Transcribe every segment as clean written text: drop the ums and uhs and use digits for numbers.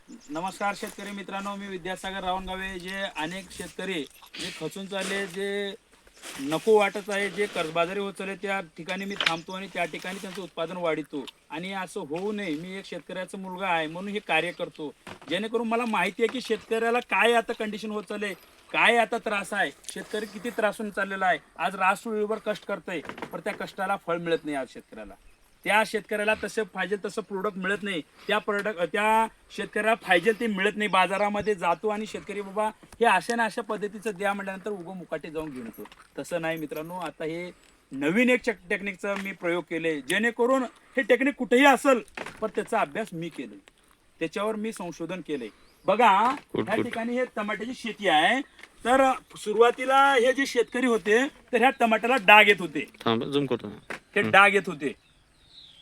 नमस्कार शेतकरी मित्रांनो, मी विद्यासागर रावणगावे. जे अनेक शेतकरी जे खचून चालले, जे नको वाटत आहे, जे कर्जबाजारी होत चालले, त्या ठिकाणी मी थांबतो आणि त्या ठिकाणी त्यांचं उत्पादन वाढवतो. आणि असं होऊ नये, मी एक शेतकऱ्याचा मुलगा आहे म्हणून हे कार्य करतो. जेणेकरून मला माहिती आहे की शेतकऱ्याला काय आता कंडिशन होत चालले, काय आता त्रास आहे, शेतकरी किती त्रासून चाललेला आहे. आज रासुळीवर कष्ट करतोय, पण त्या कष्टाला फळ मिळत नाही. आज शेतकऱ्याला, त्या शेतकऱ्याला तसं पाहिजे तसं प्रोडक्ट मिळत नाही. त्या शेतकऱ्याला पाहिजे ते मिळत नाही. बाजारामध्ये जातो आणि शेतकरी बाबा हे अशा ना अशा पद्धतीचं द्या म्हटल्यानंतर उगं मुकाटे जाऊन घेऊन येतो. तसं नाही मित्रांनो. आता हे नवीन एक टेक्निकचा मी प्रयोग केले, जेणेकरून हे टेक्निक कुठेही असेल पण त्याचा अभ्यास मी केले, त्याच्यावर मी संशोधन केले. बघा, ह्या ठिकाणी हे टमाट्याची शेती आहे. तर सुरुवातीला हे जे शेतकरी होते तर ह्या टमाट्याला डाग येत होते. झूम करतो. ते डाग येत होते.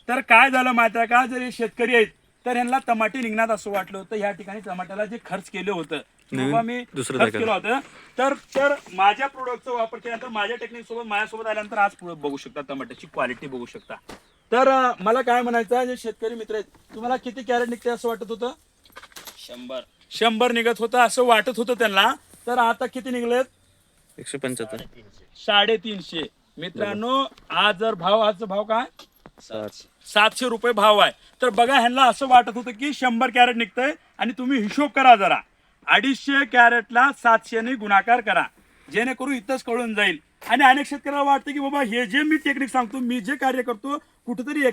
तर काय झालं माहिती आहे का, जर हे शेतकरी आहेत तर ह्यांना टमाटे निघणार असं वाटलं होतं. ह्या ठिकाणी टमाट्याला जे खर्च केलं होतं, बाबा मी खर्च केलं होतं, तर माझ्या प्रोडक्टचा वापर केल्यानंतर, माझ्या टेक्निक सोबत माझ्यासोबत आल्यानंतर आज प्रोडक्ट बघू शकता, टमाट्याची क्वालिटी बघू शकता. तर मला काय म्हणायचं आहे, जे शेतकरी मित्र आहेत, तुम्हाला किती कॅरेट निघते असं वाटत होतं? 100 निघत होतं असं वाटत होतं त्यांना. तर आता किती निघलेत? 175. 350. मित्रांनो, आज भाव काय? 700 रुपये भाव आहे. तर बघा, ह्यांना असं वाटत होतं की 100 कॅरेट निघतंय, आणि तुम्ही हिशोब करा जरा, 250 कॅरेटला 700 ने गुणाकार करा, जेणेकरून इथंच कळून जाईल. आणि अनेक शेतकऱ्याला वाटतं की बाबा हे जे मी टेक्निक सांगतो, मी जे कार्य करतो, कुठेतरी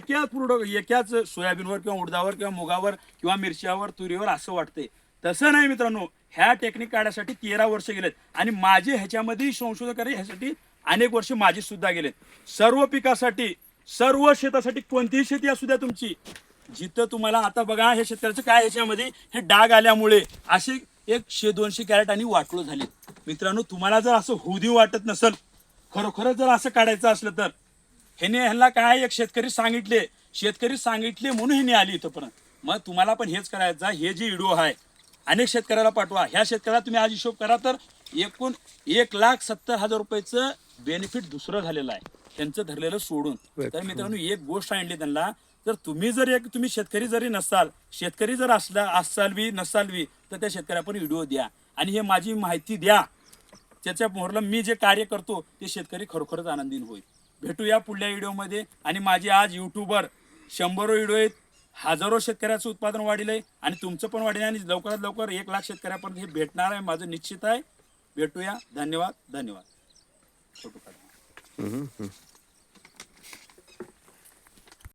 एकाच सोयाबीनवर किंवा उडदावर किंवा मुगावर किंवा मिरच्यावर तुरीवर असं वाटतंय. तसं नाही मित्रांनो. ह्या टेक्निक काढण्यासाठी 13 वर्ष गेलेत, आणि माझे ह्याच्यामध्ये संशोधन करे ह्यासाठी अनेक वर्ष माझी सुद्धा गेलेत. सर्व पिकासाठी, सर्व शेतासाठी, कोणतीही शेती असू द्या तुमची, जिथं तुम्हाला आता बघा, हे शेतकऱ्याचं काय, ह्याच्यामध्ये हे डाग आल्यामुळे असे 100-200 कॅरेट आणि वाटोळ झाले. मित्रांनो, तुम्हाला जर असं होऊ देऊ वाटत नसेल, खरोखरच जर असं काढायचं असलं, तर ह्यांना काय, एक शेतकरी सांगितले म्हणून ह्याने आली इथंपर्यंत. मग तुम्हाला पण हेच करायचं. हे जे व्हिडिओ आहे अनेक शेतकऱ्याला पाठवा. ह्या शेतकऱ्याला तुम्ही आज हिशोब करा तर एकूण 1,70,000 रुपयाचं बेनिफिट दुसरं झालेलं आहे, त्यांचं धरलेलं सोडून. तर मित्रांनो, एक गोष्ट सांगितली त्यांना, तर तुम्ही शेतकरी जरी नसाल, शेतकरी जर असाल बी तर त्या शेतकऱ्या पण व्हिडिओ द्या आणि हे माझी माहिती द्या. त्याच्या मोहरला मी जे कार्य करतो ते शेतकरी खरोखरच आनंदीन होईल. भेटूया पुढल्या व्हिडिओमध्ये. आणि माझे आज यूट्यूबवर 100 व्हिडिओ आहेत, हजारो शेतकऱ्याचं उत्पादन वाढलंय, आणि तुमचं पण वाढेल, आणि लवकरात लवकर 1,00,000 शेतकऱ्यापर्यंत हे भेटणार आहे, माझं निश्चित आहे. भेटूया. धन्यवाद.